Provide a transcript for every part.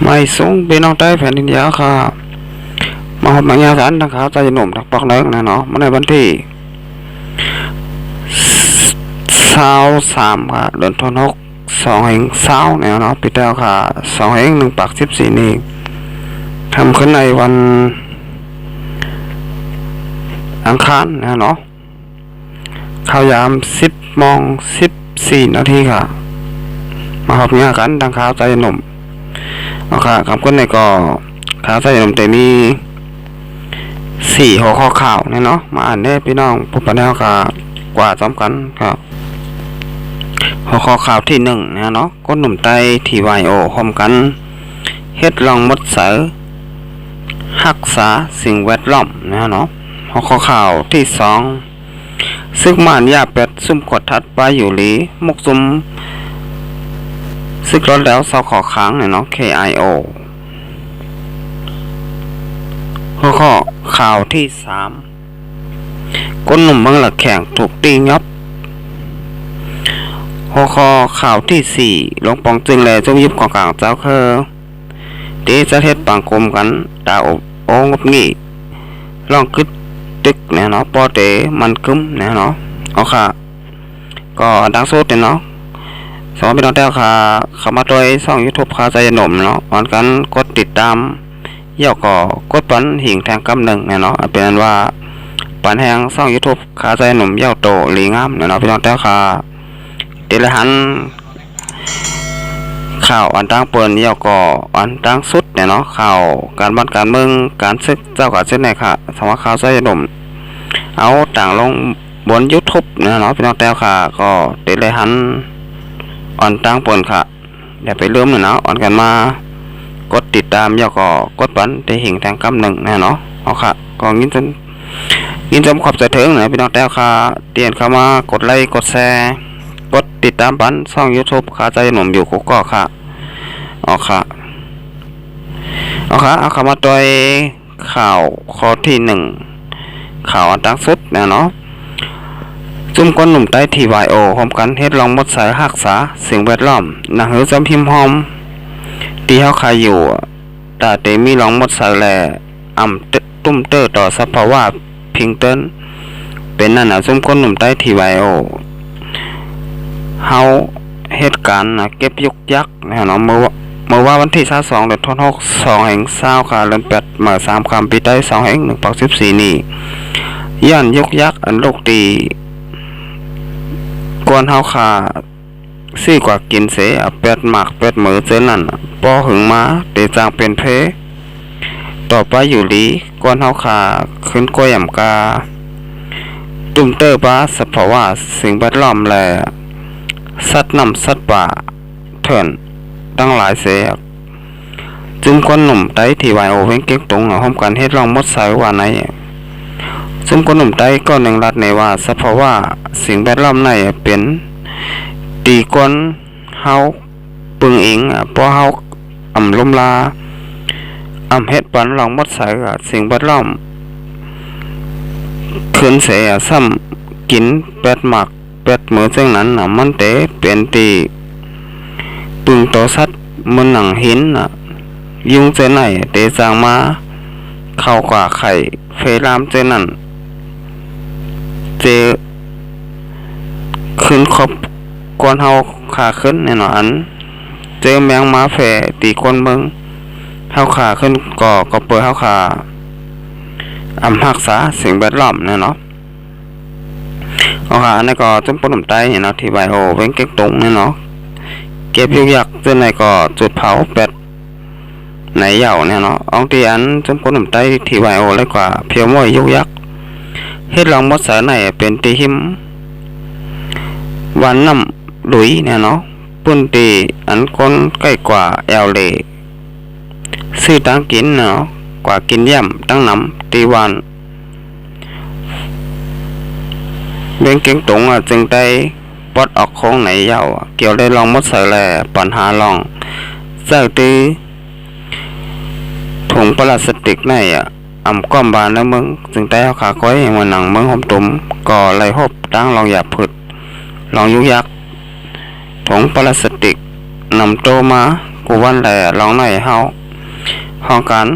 ไม่สูงพี่น้องใต้แผ่นดินยาค่ะมาหอบมายาสันนะครับใจหนุ่มทักปักเลิกนะเนาะมาในวันที่23ค่ะเดือนธันวาคม2/20เนี่ยเนาะปีเดียวค่ะ2/1/14นี่ทำขึ้นในวันอังคารนะเนาะข่าวยาม10:14ค่ะมาหอบมายากันดังข่าวใจหนุ่มเอาค่ะคำขึ้นในก็ข่าวใจหนุ่มแต่มี4หัวข้อข่าวเนี่ยเนาะมาอ่านได้พี่น้องผู้ปนแนวค่ะกว่าซ้อมกันครับหัวข้อข่าวที่1นะเนาะก้นหนุ่มไต้ที่วายโอพร้อมกันเฮ็ดลองมดเสอรักษาสิ่งแวดล้อมนะเนาะหัวข้อข่าวที่2ซึกม่านยาเป็ดซุ่มกดทัดไปอยู่หลีมุกซุ่มซึกรถแล้วเสาขอค้างเนี่ยเนาะ KIO หัวข้อข่าวที่3ก้นหนุ่มเมืองหลักแข่งถูกตีงับหัวข้อข่าวที่4หลวงปองจึงแลจงยิบของกลางเจ้าคือตีจะเฮ็ดปังกลมกันดาวโองบงี้ลองคึดตึกเนี่ยเนาะปอเตมันกึ้มเนี่ยเนาะเอาค่ะก็ดังสุดเนี่ยเนาะสองพี่น้องแต้วค่ะเข้ามาโดยช่อง YouTube ค่ะใจหนุ่มเนาะก่อนกันกดติดตามเยี่ยวก็กดปันหิ่งแทงกำหนึ่งเนี่ยเนาะเป็นนั้นว่าปันแหงช่อง YouTube ค่ะใจหนุ่มเยี่ยวโตหลีงามเนี่ยเนาะพี่น้องแต้วค่ะเดลหันข่าวอันตั้งเปิลเยี่ยวก็อันตั้งสุดเนี่ยเนาะข่าวการบ้านการเมืองการศึกเจ้ากับเส้นไหนค่ะสำหรับข่าวใจหนุ่มเอาต่างลงบน YouTube เนี่ยเนาะพี่น้องแต้วค่ะก็เดลหันอ่อนตั้งเปิลค่ะอย่าไปลืมเลยเนาะอ่อนกันมากดติดตามย่อก็กดบันได้หิ่งทางกำหนึ่งนะเนาะเอาค่ะก็ยินจมขอบใจถึงนะพี่น้องแต้วค่ะเตียนเข้ามากดไลค์กดแชร์กดติดตามบันช่อง YouTube ขาใจหนุ่มอยู่คุกก็ค่ะเอาค่ะเอาเข้ามาตัวข่าวข้อที่1ข่าวอันตั้งสุดนะเนาะจุ่มก้นหนุ่มใต้ทีวายโอพร้อมกันเฮ็ดลองมดสายรักษาสิ่งแวดล้อมนะหือจำพิมพ์หอมที่เฮาขายอยู่แต่เตมีลองมดสายแลตุ้มเตอร์ต่อสภาวะพิงเติ้นเป็นนั่นน่ะจุ่มก้นหนุ่มใต้ทีวายโอเฮาเหตุการณ์เก็บยุกยักนะเนาะเมื่อว่าวันที่22เดือนธันวาคม2/20ค่ะเดือน8มา3ค่ำปีใต้2/1/14นี่ย่านยุกยักอันโลกตีกวนเฮาขาซี่กว่ากินเส8หมาก8มื้อเจอนั่นปอหึงมาเตจางเป็นเพต่อไปอยู่ลีกวนเฮาขาขึ้นกวยำกาตุ้มเตอร์บาสภาวะสิ่งแวดล้อมและสัตว์น้ำสัตว์ป่าเถินตั้งหลายเสียจึงคนหนุ่มไต้ที่วายโอเพ่งเก็กตรงห้อมกันเฮ็ดลองมดสายว่าไหนซึ่งคนหนุ่มไต้ก็หนึ่งรัดในว่าสภาวะสิ่งแวดล้อมในเป็นตีกวนเฮาปึงอิงเพราะเฮาลมลาเฮ็ดปันลองมดสายสิ่งแวดล้อมขึ้นเสียซ้ำกิน8หมัก8มื้อจังนั้นมันเตเป็นตีปึงโตสัตว์มันหนังหินยุงเจไหนเตจางมาเข้ากว่าไข่เฟรามเจนั่นเจขึ้นครบกวนเฮาขาขึ้นแน่นอนเจอแมงมาแฝตีคนเมืองเฮาขาขึ้นก็เปิดเฮาขารักษาสิ่งแวดล้อมเนาะเอาค่ะอันนี้ก็จุ่มปนหนุ่มไต้เนาะที่ไบโอเว้งเก็กตรงเนาะเก็บยุกยักเจอไหนก็จุดเผาเป็ดไหนเหย่าเนี่ยเนาะอองตีอันจุ่มปนหนุ่มไต้ที่ไบโอเลยกว่าเพียวม้อยยุกยักเฮ็ดลองมดสายไหนเป็นตีหิมวันน้ำหลุยเนี่ยเนาะปุ่นตีอันคนใกล้กว่าแอลเลซื้อตั้งกินเนาะกว่ากินย่ำตั้งน้ำตีวันเบ่งเก่งตรงจึงได้ปลดออกโค้งไหนยาวเกี่ยวได้ลองมดสายแหล่ปัญหาลองเจ้าตีถุงพลาสติกในก้อมบานแล้วมึงจึงได้เอาขาก้อยมาหนังมึงหอมตุ่มก่อไหลหบตั้งลองหยาบผึดลองยุกยักถุงพลาสติกนำโตมา กูวันแลลองในเฮาห้องการ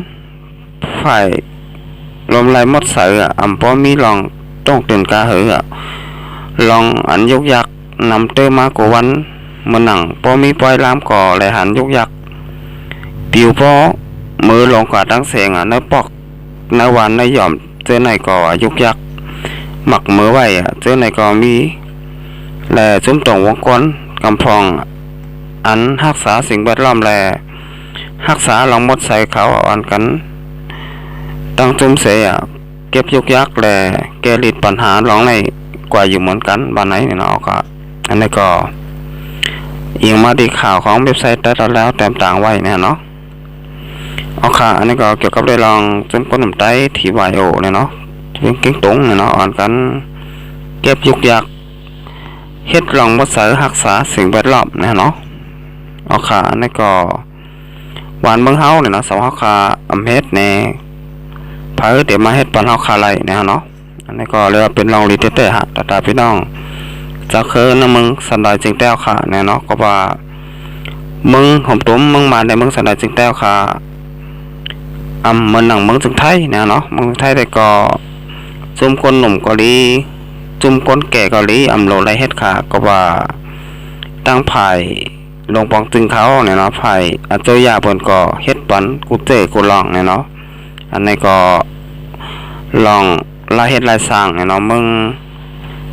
ฝ่ายลมไหลหมดใสอำป้อมีลองต้องตื่นกาหือลองอันยุกยักนำเตอมากูวันมันหนังป้อมีปล่อยล้ามก่อและหันยุกยักปิวป้อมือลงกว่าตั้งเสียงในปอกในวันในหย่อมเจอในก่อยุกยักหมักมือไว้เจอในก่อมีและจุ้มตรงวงกลกำพองอันรักษาสิ่งแวดล้อมและรักษาลองมดใส่เขาอ่อนกันตั้งจุ้มเสียเก็บยุกยักและแก้ลิดปัญหาลองในกว่าอยู่เหมือนกันบ้านไหนเนี่ยเนาะก็อันนี้ก็ยิงมาดีข่าวของเว็บไซต์แต่แล้วแต้มต่างไว้เนี่ยเนาะเอาค่ะอันนี้ก็เกี่ยวกับได้ลองจนก้นหนุ่มไต้ที่วายโอเนี่ยเนาะเป็นเก่งตรงเนี่ยเนาะอ่อนกันเก็บยุกยักเฮ็ดลองมดใส่รักษาสิ่งแวดล้อมเนี่ยเนาะเอาค่ะอันนี้ก็หวานเมืองเฮาเนี่ยเนาะสาวเฮาค่ะอำเฮ็ดแน่พาเดี๋ยวมาเฮ็ดปานเฮาคาไลเนี่ยเนาะอันนี้ก็เรียกว่าเป็นลองรีเตอร์ฮะตาพี่น้องจะเคยนะมึงสันดอยจึงแต้วค่ะเนี่ยเนาะก็ว่ามึงผมตุ้มมึงมาในมึงสันดอยจึงแต้วค่ะมึงหนังมึงจึงไทยเนี่ยเนาะมึงไทยได้ก็จุ่มคนหนุ่มเกาหลีจุ่มคนแก่เกาหลีโลไรเฮ็ดค่ะก็ว่าตั้งภายลงปองจึงเขาเนี่ยเนาะภายเจ้ายาเพิ่นก็เฮ็ดปันกูเจกูลองเนี่ยเนาะอันนี้ก็ลองลายเฮ็ดลายสร้างเนี่ยเนาะมึง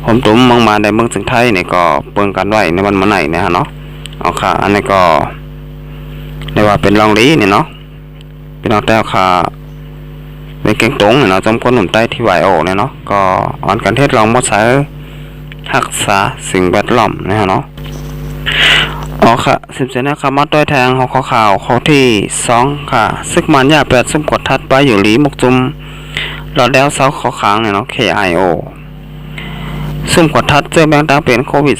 ผมตุ้มมึงมาในเมืองจึงไทยเนี่ยก็เปิ้งกันไว้ในวันมื้อไหนเนี่ยเนาะเอาค่ะอันนี้ก็เรียกว่าเป็นลองลีเนี่ยเนาะพี่น้องแต้วค่ะในเก่งตรงเนี่ยเนาะจำคนหนุ่มใต้ที่ไหวโอเนี่ยเนาะก็อ่อนกันเทศลองมดใช้รักษาสิ่งแวดล้อมนะฮะเนาะอ๋อค่ะ10เซนนะครับมาด้วยแทงของข่าวข้อที่2ค่ะซึกมันยา8ซุ่มกดทัดไปอยู่หลีมุกจุมรอดแล้วเสาขอค้างเนี่ยเนาะ KIO ซุ่มกดทัดเจอแบงค์ตั้งเป็นโควิด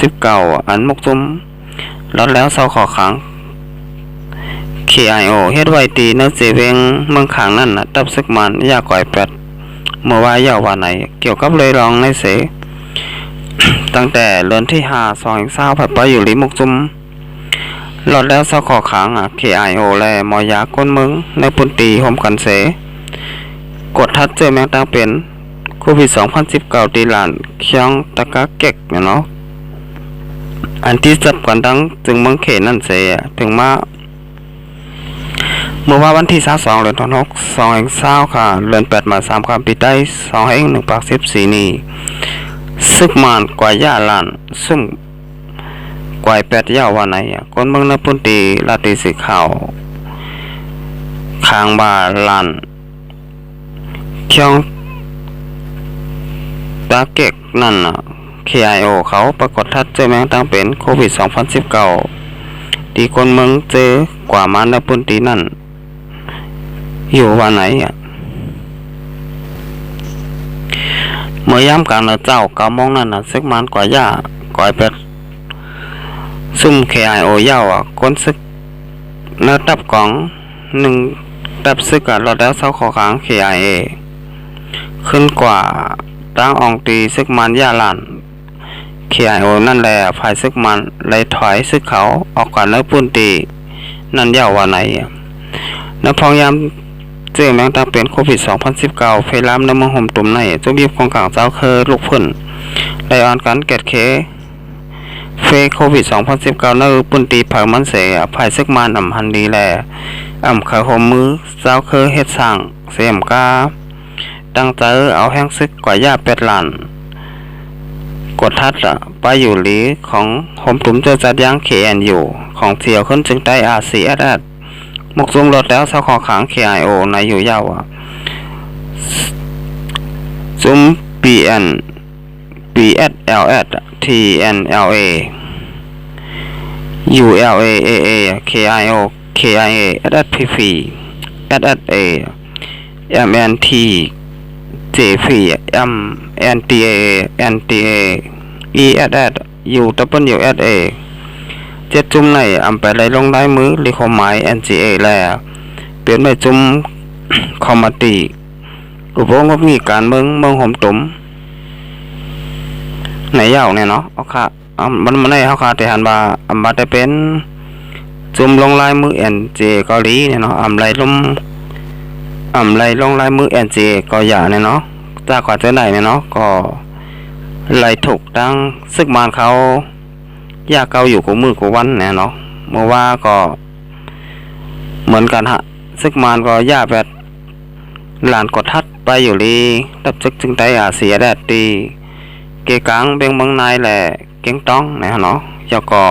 2019อันมุกจุมรอดแล้วเสาขอค้างKIO เฮ็ดไว้ตีเนื้อเจเวงเมืองขางนั่นน่ะตับซึกมันยาก่อย8เมื่อว่ายาวว่าไหนเกี่ยวกับเลยลองในเส ตั้งแต่เดือนที่5 2020ผัดไปอยู่ลิมุกจุมรอดแล้วเสาขอค้างKIO และมอยาก้นมึงในปุ่นตีห่มกันเสกดทัดเจอแมงตั้งเป็นโควิด2019ตีหลานเคียงตะกะเก็กเนาะอันที่จับกันดังจึงเมืองเขนั่นเสถึงมาเมื่อวันที่22เดือนธันวาคม2020ค่ะเดือน8มา3ครับปีใต้2114นี้ซึกมานกว่าย่าล้านซุ่มกว่า8ย่าว่าไหนคนเมืองนปุ่นตีลาติสีขาวคางบาล้านเคียงตาเก็กนั่นน่ะ KIO เขาปรากฏทัดเจอแมงตั้งเป็นโควิด2019ที่คนเมืองเจอกว่ามันนปุ่นตีนั่นอยู่ว่าไหนเมื่อย่ำกลางเจ้าเกามองนั่นซึกมันกว่าย่าก่อยเป็ดซุ่ม KIO ย่าวคนซึกเนื้อตับกอง1ตับซึกรอดแล้วเสาขอค้าง KIA ขึ้นกว่าตั้งองตีซึกมันย่าล้าน KIO นั่นแหละฝ่ายซึกมันเลยถอยซึกเขาออกกันเนื้อปุ่นตีนั่นย่าวว่าไหนนพองยามเจอแมงตาเป็นโควิด2019เฟลามในเมืองห่มตุ่มในจุบีบของกลางเจ้าเคยลูกพุ่นได้อ่อนกันเกตเคเฟโควิด2019ในปุ่นตีเผามันเสียภายซึกมันหันดีแลขายหมมือเจ้าเคยเฮ็ดสร้างเสียมกาตั้งใจเอาแห้งซึกกว่าย่า8ล้านกดทัดไปอยู่หลีของห่มตุ่มเจอจัดย่างKNอยู่ของเที่ยวขึ้นจึงได้RCSSมุกซุ่มรถแล้วเสาขอค้าง KIO ในอยู่ยาวซุ่ม BSLS TNLA ULAAA KIO KIA SSPP SSA MNT JP MNTA NTA ESS UWSA เจ็ดจุ่มในไปไหลลงได้มือรีคอมหมาย NGA แล้วเปลี่ยนไปจุ่มคอมมาตีกูบอกว่ามีการเมืองห่มตุ่มไหนยาวเนี่ยเนาะเอาค่ะมันไม่ได้เอาค่ะแต่หันบาบัดได้เป็น จุ่มลงลายมือ NJ เกาหลีเนี่ยเนาะอำไรลงลายมือ NJ ก็อย่าเนี่ยเนาะถ้ากว่าจะได้เนี่ยเนาะก็ไหลถูกตั้งซึกมานเขายาเกาอยู่กูมือกูวันเนี่ยเนาะเมื่อว่าก็เหมือนกันฮะซึกมานก็ย่าแบบหลานกดทัดไปอยู่ลีตับซึกจึงได้เสียแดดตีเกกังเบงเมืองนายแหละเก่งต้องนะเนาะยาก็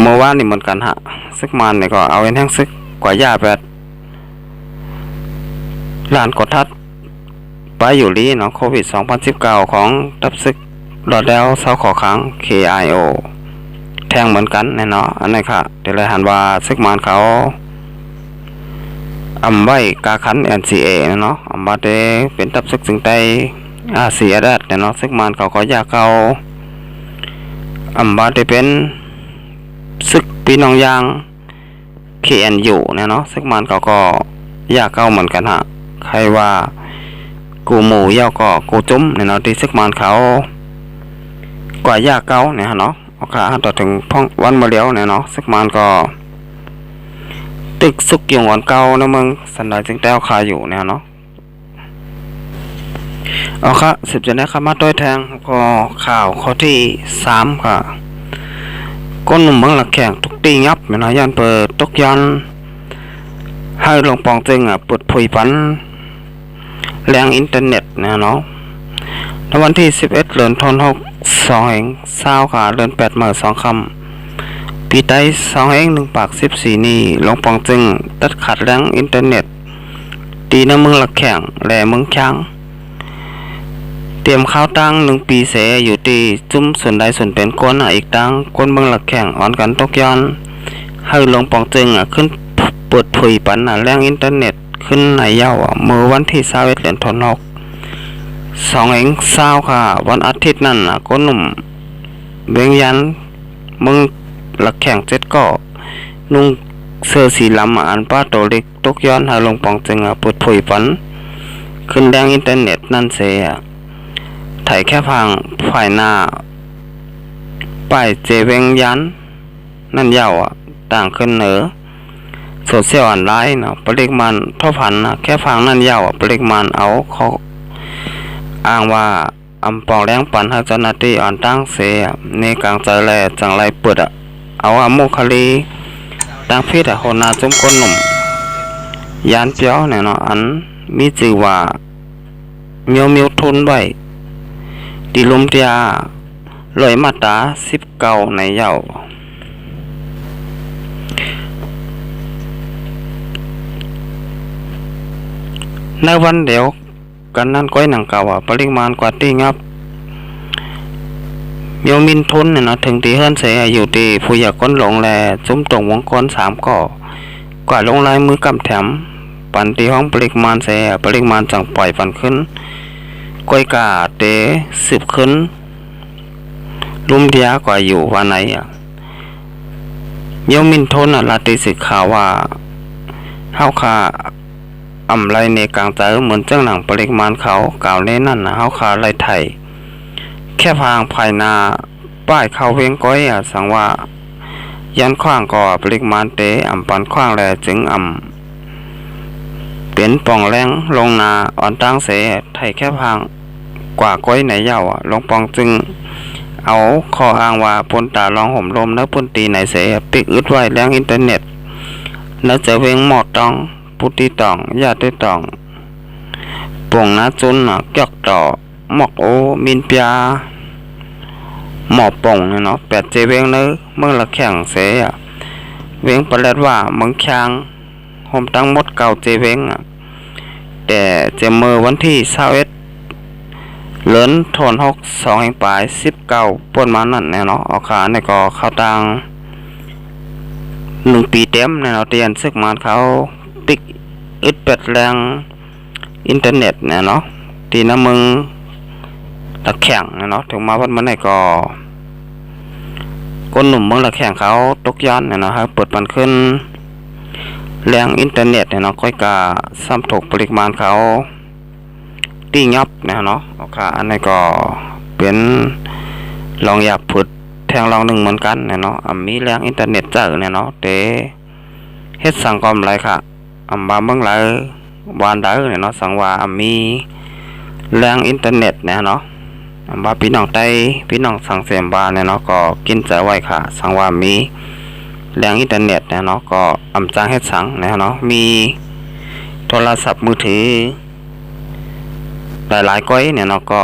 เมื่อวานนี่เหมือนกันฮะซึกมานเนี่ยก็เอาเอ็นแห้งซึกกว่าย่าแบบหลานกดทัดไปอยู่ลีเนาะโควิด2019ของตับซึกรอดแล้วเศร้าขอครั้ง KIO แทงเหมือนกันเนาะอันนี้ค่ะเดี๋ยวเลยหันว่าซึกมานเขาอำไว้กาขัน NCA เนาะอำบาเตเป็นตับซึกจึงได้เสียแดดเนาะซึกมานเขาก็อยากเขาอำบาเตเป็นซึกพี่น้องยาง KNU เนาะซึกมานเขาก็อยากเขาเหมือนกันฮะใครว่ากูหมูเย่าก็กูจุ้มเนาะที่ซึกมานเขากว่าอยากเขาเนี่ยเนาะโอเคต่อถึงพ่องวันมาเลี้ยวเนี่ยเนาะซึกมานก็ตึกสุกอยู่วันเก่านะมึงสันดานจึงแต้วคาอยู่เนี่ยเนาะเอาค่ะ10จะได้คำมาด้วยแทงก็ข่าวข้อที่3ค่ะก้นหนุ่มเมืองหลักแข่งทุกตีงับเนาะยันเปิดตกยันให้ลงปองจึงเปิดผุยปันแรงอินเทอร์เน็ตเนาะในวันที่11เดือนธันวาคม2แห่ง20ค่ะเดือน8มื้อ2ค่ำปีใต้2แห่ง1ปาก14นี่ลงปองจึงตัดขาดแรงอินเทอร์เน็ตตีในเมืองหลักแข่งและเมืองช้างเตรียมข้าวตั้ง1ปีเสอยู่ที่จุ้มส่วนใดส่วนเป็นก้นอีกตั้งก้นเมืองหลักแข่งอ่อนกันตกย้อนให้ลงปองจึงขึ้นเปิดเผยปันแรงอินเทอร์เน็ตขึ้นในเย้าเมื่อวันที่21เดือนธันวาคม2แห่ง20ค่ะวันอาทิตย์นั่นก้นหนุ่มเวียงยันเมืองหลักแข่ง7ก็นุ่งเสื้อสีลำอันป้าโตเล็กตกย้อนให้ลงปองจึงเปิดเผยปันขึ้นแรงอินเทอร์เน็ตนั่นเสียไถแค่พังฝ่ายหน้าป้ายเจเวงยันนั่นยาวต่างขึ้นเหนือโซเชียลออนไลน์ปริมาณเท่าพันแค่พังนั่นยาวปริมาณเอาเขาอ้างว่าอำปองแรงปันให้เจ้าหน้าที่อ่อนตั้งเสียในกลางใจแลจังไรเปิดเอาโมคาลีตั้งพิษโหนาจุ้มก้นหนุ่มยานเปียวเนาะอันมีชื่อว่าเมียวทุนไว้ดีลุมเตียลอยมาตรา19ในเย้าในวันเดียวกันนั้นก้อยหนังเก่าปริมาณกว่าที่งับเมียวมินทุนนะถึงที่เฮิรนเสียอยู่ที่ผู้อยากก้นหลงแลจุ้มตรงวงกล3ก่อกว่าลงลายมือกำแถมปันที่ห้องปริมาณเสียปริมาณจังปล่อยฟันขึ้นก้อยกาเตสืบขึ้นลุ่มเดียกว่าอยู่วันไหนเมียวมินทนลาติสิข่าวว่าเฮาคาอำไรในกลางใจเหมือนจังหนังปริมาณเขากล่าวในนั่นเฮาคาไรไทยแค่พางภายนาป้ายเขาเวงก้อยสังว่ายันขว้างก่อปริมาณเตอำปันขว้างแลจึงเป็นป่องแรงลงนาอ่อนตั้งเสไทยแค่พางกว่าก้อยในเย้าลงปองจึงเอาข้ออ้างว่าปนตาลองห่มลมแล้วปนตีไหนเสปิกอึดไว้แรงอินเทอร์เน็ตแล้วจะเวงหมอดตองปุติตองญาติตองป่งนาจุนเกี่ยวต่อหมอกโอมินเปียหมอป่งเนาะ8เจเวงเนื้อเมืองละแข่งเสเวงประเลดว่าเมืองช้างห่มตั้งหมดเก่าเจเวงแต่เจมือวันที่21เลินทน6 2แห่งปลาย19ป่นมานั่นเนาะเอาขาในก็เข้าตัง1ปีเต็มเนาะเตียนซึกมานเขาปิกอึดเป็ดแรงอินเทอร์เน็ตเนาะตีน้ำมึงตะแข่งเนาะถึงมาวันมันไหนก็คนหนุ่มเมืองตะแข่งเขาตกย้อนเนาะให้เปิดมันขึ้นแรงอินเทอร์เน็ตเนาะค่อยกาซ้ำถูกปริมาณเขาตีงับเนาะโอเคอันนี้ก็เป็นลองอยากผุดแท ทงลองหนึ่งเหมือนกันเนี่ยเนาะมีแรงอินเทอร์เน็ตเจอเนี่ยเนาะเตเฮ็ดสังกอมไรค่ะบาเบิ่งไรวานเด้อเนี่ยเนาะสังว่ามีแรงอินเทอร์เน็ตเนี่ยเนาะบาพี่น้องไต้พี่น้องสังเสียมบาเนี่ยเนาะก็กินใจไว้ค่ะสังว่ามีแรงอินเทอร์เน็ตเนี่ยเนาะก็จ้างเฮ็ดสังเนี่ยเนาะมีโทรศัพท์มือถือหลายๆก้อยเนี่ยเนาะก็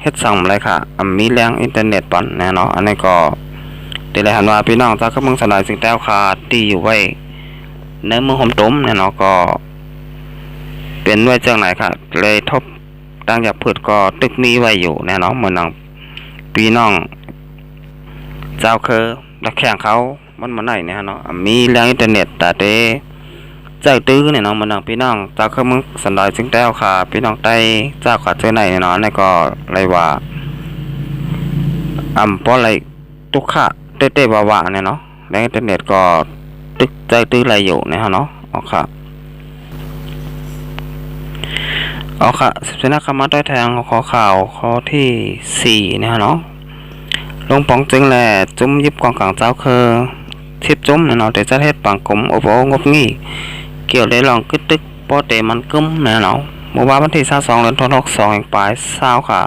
เฮ็ดสั่งเลยค่ะมีแรงอินเทอร์เน็ตปอนแน่เนาะอันนี้ก็ได้เลยหันว่าพี่น้องจากเมืองสนายสิ่งแต้วค่ะที่อยู่ไว้ในเมืองหอมตุ้มเนี่ยเนาะก็เป็นไว้จังไหนค่ะเลยทบตั้งจากพืชก็ตึกนี้ไว้อยู่แน่เนาะเหมือนน้องพี่น้องเจ้าคือนักแข่งเขามันมาไหนเนี่ยเนาะมีแรงอินเทอร์เน็ตแต่เตใจตื้อเนี่ยเนาะมันน้องพี่น้องเจ้าคือเมืองสนายสิ่งแต้วค่ะพี่น้องใต้เจ้าขาเจอไหนเนี่ยเนาะนี่ก็เลยว่าเพราะอะไรตุกขะเต้ๆว่าๆเนี่ยเนาะแรงอินเทอร์เน็ตก็ตึกใจตื้ออะไรอยู่เนี่ยเนาะเอาค่ะสิบนักคำมาต้อยแทงขอข่าวข้อที่สี่เนี่ยเนาะลงปองจึงแหละจุ้มยิบกองกลางเจ้าคือทิพจุ้มเนี่ยเนาะแต่จะเฮ็ดปังกลมโอ้โหงบงี้เกี่ยวได้ลองกึดตึกปอเตมันกึ้มเนี่ยเนาะเมื่อวันที่22เดือนธันวาคม2แห่งปลาย20ค่ะ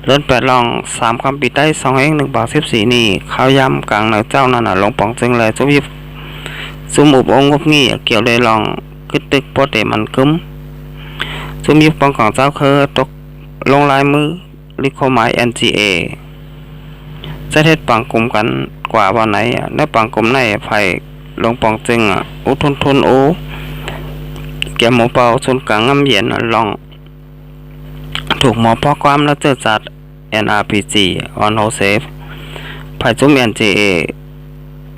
เลื่อน8ลอง3คำปีใต้2แห่ง1บาท14นี่ข้าวยำกลางในเจ้านั่นน่ะลงปองจึงแหละจุ้มยิบซุ่มอุบองงบงี้เกี่ยวได้ลองกึดตึกปอเตมันกึ้มซุ่มยิบปองกลางเจ้าคือตกลงลายมือลิโคไม NGA จะเฮ็ดปังกลมกันกว่าวันไหนในปังกลมในไผลงปองจึงอุทุนโอแกหมูเป่าส่วนกลางงำเย็นลองถูกหมอพอความแล้วเจอจัด NRPG on hold safe ไผจุ่ม NGA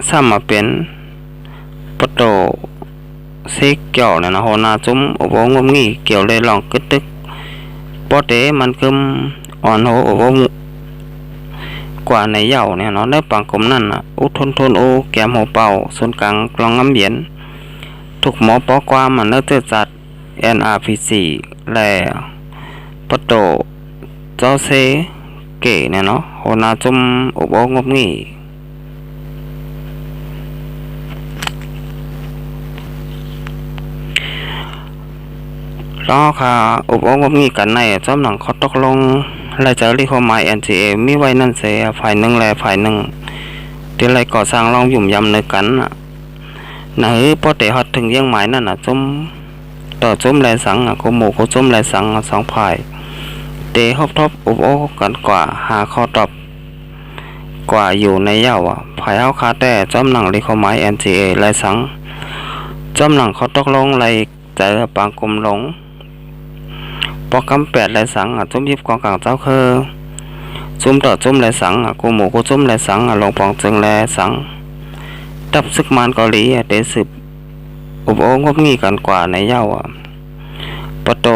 ซ้ำมาเป็นปโตซิกเกี่ยวเนี่ยนะโหนาจุ่มโอโบงมงี้เกี่ยวเลยลองกึดตึกปอเตมันคึมอ่อนโหโอโบกว่าในเหย่าเนี่ยเนาะได้ปังกลมนั่นน่ะอุทนโอแกมหัวเป่าส่วนกลางกลองน้ำเย็นถูกหมอปอความมันเนื้อเจอจัด NRPC และปโตเจ้าเซเก๋เนี่ยเนาะโหนาจุ่มโอโบงบงี้แล้วค่ะอุปกรณ์มีกันในจำหนังเขาตกลงรายจ่ายรีคอมไม NGA มีไว้นั่นเสียฝ่ายหนึ่งและฝ่ายหนึ่งที่ไรก่อสร้างลองยุ่มยำในกันนะพอเตะฮอดถึงยังหมายนั่นจมต่อจมแลสังโคหมูโคจมแลสังสองฝ่ายเตะฮอบทบอุปกรณ์กันกว่าหาข้อตอบกว่าอยู่ในเย้าฝ่ายเอาคาแต่จำหนังรีคอมไม NGA ไรสังจำหนังเขาตกลงไรใจปางกลมหลงปอกำ8และสังจุ่มยิบกองกลางเจ้าคือจุ่มต่อจุ่มและสังกูหมูกูจุ่มและสังลงปองจึงและสังดับซึกมานเกาหลีเตสืบอุปโองบงี้กันกว่าในเย้าปโต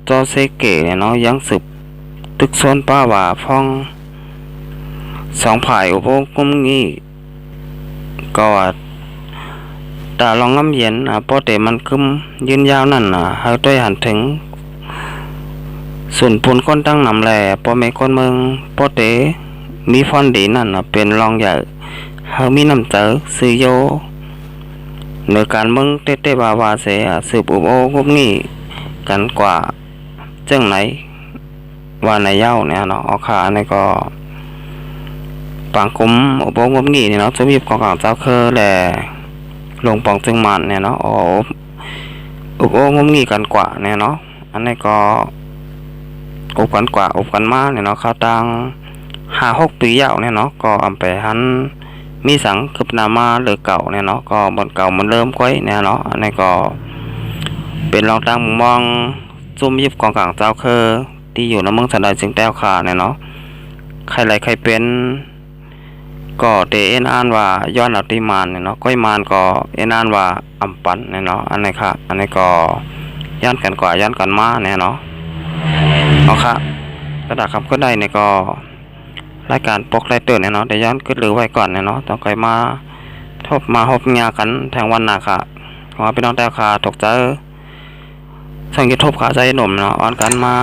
จอเซเกะเนาะยังสืบตึกโซนป้าว่าฟ้องสองฝ่ายอุปโองบงี้ก็ตาลองน้ำเย็นพอเตมันคึมยืนยาวนั่นให้ด้วยหันถึงส่วนปูนก้นตั้งนำแหล่พอเมคนเมืองพอเตมีฟอนดีนั่นเป็นรองใหญ่เฮามีน้ำเจอซื้อโยในการเมืองเต้บาวาเสียสืบอุโบงบงี้กันกว่าจังไหนว่าในเย้าเนี่ยเนาะเอาขาเนี่ยก็ปางกุมอุโบงบงี้เนี่ยเนาะจะมีของกลางเจ้าคือแหล่ลงปองจึงมันเนี่ยเนาะอุบโองมงี้กันกว่าเนี่ยเนาะอันนี้ก็อุบกันกว่าอุบกันมาเนี่ยเนาะเขาตั้ง5-6 ปียาวเนี่ยเนาะก็อำไปหันมีสังคืบหน้ามาหรือเก่าเนี่ยเนาะก็บนเก่ามันเริ่มก้อยเนี่ยเนาะอันนี้ก็เป็นรองตั้งมองจุ่มยิบกองกลางเจ้าคือที่อยู่ในเมืองสันดานจึงแต้วขาเนี่ยเนาะใครไรใครเป็นก็เตเอ็นอ่านว่าย้อนเอาติมานเนี่ยเนาะก้อยมานก็เอ็นอ่านว่าอัมปันเนี่ยเนาะอันนี้ค่ะอันนี้ก็ย้อนกันกว่าย้อนกันมาเนี่ยเนาะเอาค่ะกระดาษคำก็ได้เนี่ยก็รายการปกรายเตือนเนี่ยเนาะแต่ย้อนขึ้นหรือไว้ก่อนเนี่ยเนาะต้องคอยมาทบมาหบงากันแทงวันหน้าค่ะขอพี่น้องแต้วขาตกใจสั่งจะทบขาใจหนุ่มเนาะอ่อนกันมา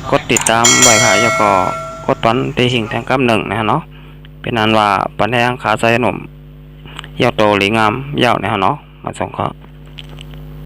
กดติดตามไว้ค่ะแล้วก็กดตอนตีหิ่งแทงกับ1นะเนาะ เป็นนั้นว่าปันแห้งขาใส่หนุ่มเหี่ยวโตหลีงามยาวเนี่ยเนาะมาส่งเขา